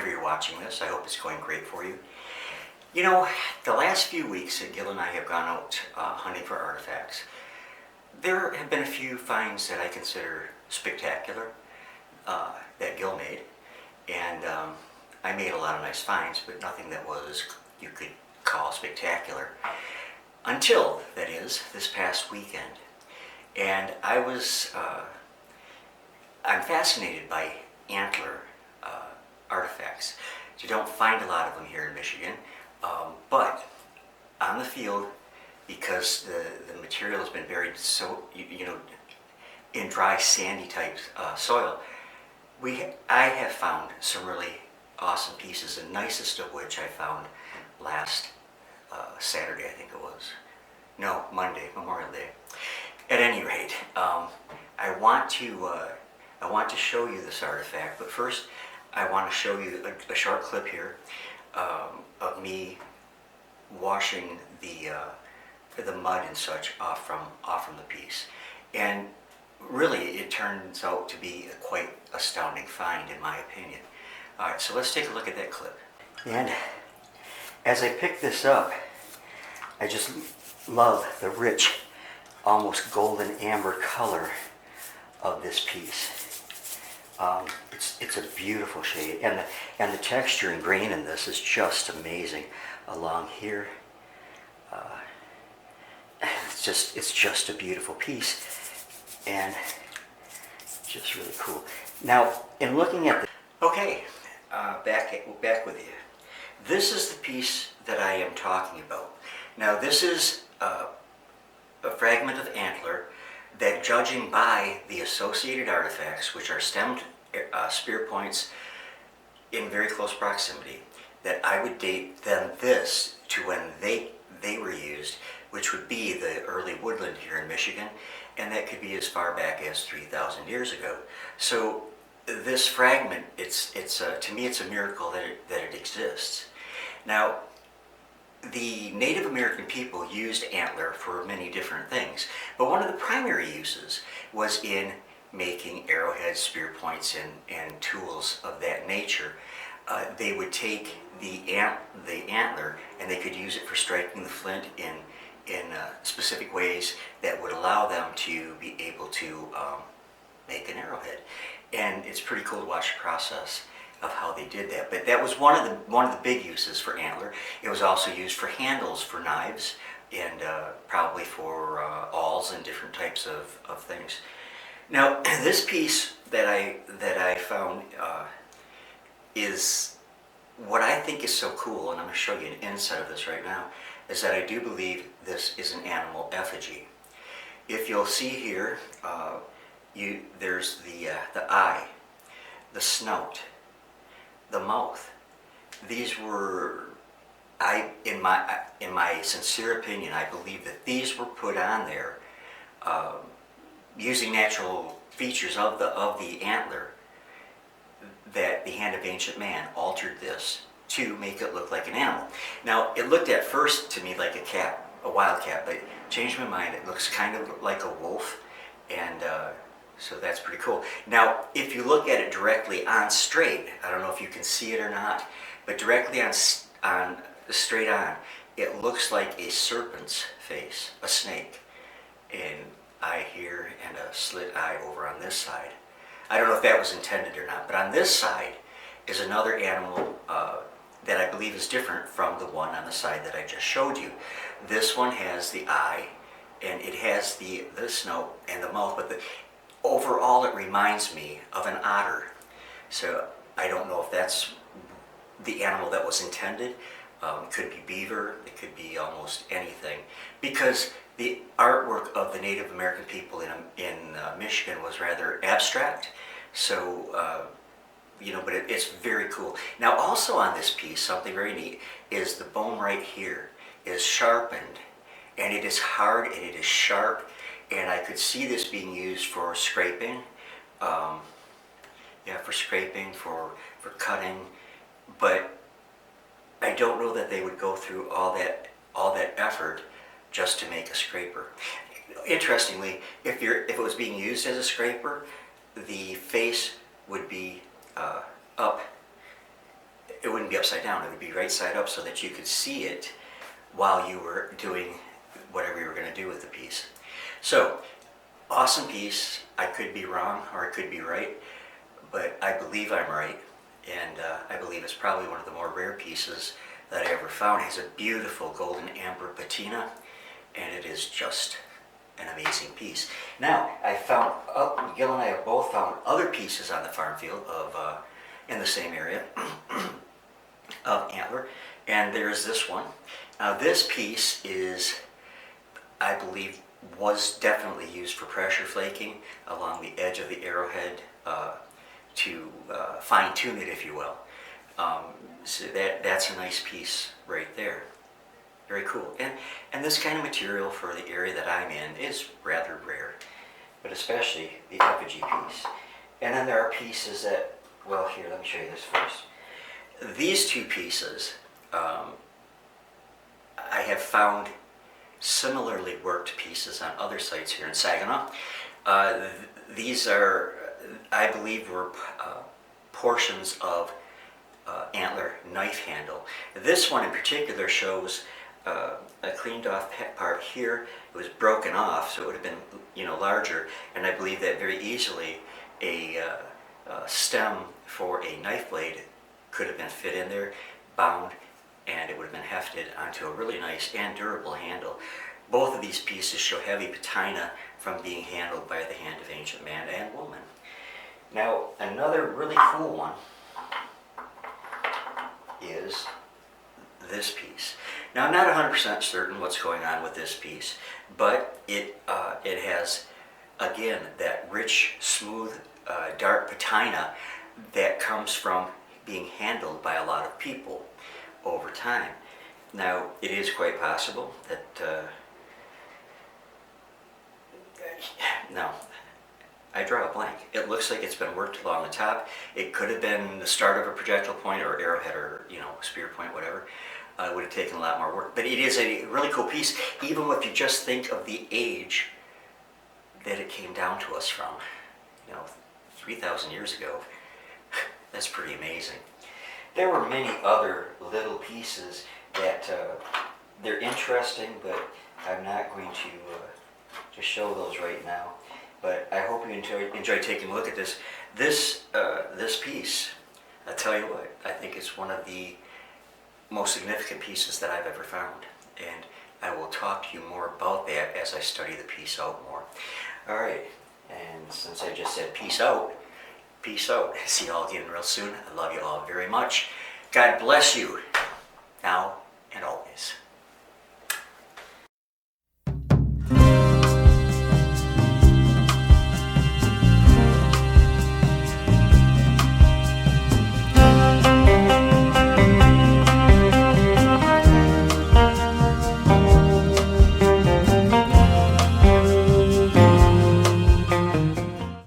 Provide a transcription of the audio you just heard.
whenever you're watching this. I hope it's going great for you. You know, the last few weeks that Gil and I have gone out hunting for artifacts, there have been a few finds that I consider spectacular that Gil made. And I made a lot of nice finds, but nothing that you could call spectacular. Until, that is, this past weekend. And I'm fascinated by Antler artifacts. You don't find a lot of them here in Michigan, but on the field, because the material has been buried so, in dry, sandy type soil, I have found some really awesome pieces, the nicest of which I found last Saturday, I think it was. No, Monday, Memorial Day. At any rate, I want to show you this artifact, but first I want to show you a short clip here of me washing the mud and such off from the piece. And really, it turns out to be a quite astounding find, in my opinion. All right, so let's take a look at that clip. And as I pick this up, I just love the rich, almost golden amber color of this piece. It's a beautiful shade, and the texture and grain in this is just amazing. Along here, it's just a beautiful piece, and just really cool. Now, in looking at okay, back with you. This is the piece that I am talking about. Now, this is a fragment of antler that, judging by the associated artifacts, which are stemmed spear points in very close proximity, that I would date this to when they were used, which would be the early woodland here in Michigan, and that could be as far back as 3,000 years ago. So this fragment, to me, it's a miracle that it exists. Now, the Native American people used antler for many different things, but one of the primary uses was in making arrowheads, spear points, and tools of that nature. They would take the antler and they could use it for striking the flint in specific ways that would allow them to be able to make an arrowhead. And it's pretty cool to watch the process of how they did that. But that was one of the big uses for antler. It was also used for handles for knives, and probably for awls and different types of things. Now, this piece that I found is what I think is so cool, and I'm going to show you an insight of this right now, is that I do believe this is an animal effigy. If you'll see here, there's the eye, the snout, the mouth. These were, in my sincere opinion, I believe that these were put on there using natural features of the antler, that the hand of ancient man altered this to make it look like an animal. Now, it looked at first to me like a cat, a wild cat, but changed my mind. It looks kind of like a wolf, and so that's pretty cool. Now, if you look at it directly on straight, I don't know if you can see it or not, but directly on straight on, it looks like a serpent's face, a snake, an eye here and a slit eye over on this side. I don't know if that was intended or not, but on this side is another animal that I believe is different from the one on the side that I just showed you. This one has the eye, and it has the snout and the mouth, but overall it reminds me of an otter. So I don't know if that's the animal that was intended. It could be beaver, it could be almost anything, because the artwork of the Native American people in Michigan was rather abstract. So, but it's very cool. Now, also on this piece, something very neat is the bone right here is sharpened, and it is hard and it is sharp, and I could see this being used for scraping, for cutting, but I don't know that they would go through all that effort just to make a scraper. Interestingly, if it was being used as a scraper, the face would be up wouldn't be upside down. It would be right side up so that you could see it while you were doing whatever you were going to do with the piece. So, awesome piece. I could be wrong or I could be right, but I believe I'm right, and I believe it's probably one of the more rare pieces that I ever found. It has a beautiful golden amber patina, and it is just an amazing piece. Now, I found, Gil and I have both found other pieces on the farm field of in the same area of Antler, and there's this one. Now, this piece is, I believe, was definitely used for pressure flaking along the edge of the arrowhead to fine-tune it, if you will. So that's a nice piece right there. Very cool. And this kind of material for the area that I'm in is rather rare, but especially the effigy piece. And then there are pieces that, well, here, let me show you this first. These two pieces, I have found similarly worked pieces on other sites here in Saginaw. These are, I believe, were portions of antler knife handle. This one in particular shows a cleaned off part here. It was broken off, so it would have been, larger, and I believe that very easily a stem for a knife blade could have been fit in there, bound, and it would have been hefted onto a really nice and durable handle. Both of these pieces show heavy patina from being handled by the hand of ancient man and woman. Now, another really cool one is this piece. Now, I'm not 100% certain what's going on with this piece, but it has, again, that rich, smooth, dark patina that comes from being handled by a lot of people over time. Now, it is quite possible that, no, I draw a blank. It looks like it's been worked along the top. It could have been the start of a projectile point or arrowhead or, spear point, whatever. It would have taken a lot more work. But it is a really cool piece, even if you just think of the age that it came down to us from. 3,000 years ago. That's pretty amazing. There were many other little pieces that they're interesting, but I'm not going to show those right now. But I hope you enjoy taking a look at this. This piece, I tell you what, I think it's one of the most significant pieces that I've ever found. And I will talk to you more about that as I study the piece out more. All right, and since I just said peace out. See you all again real soon. I love you all very much. God bless you, now and always.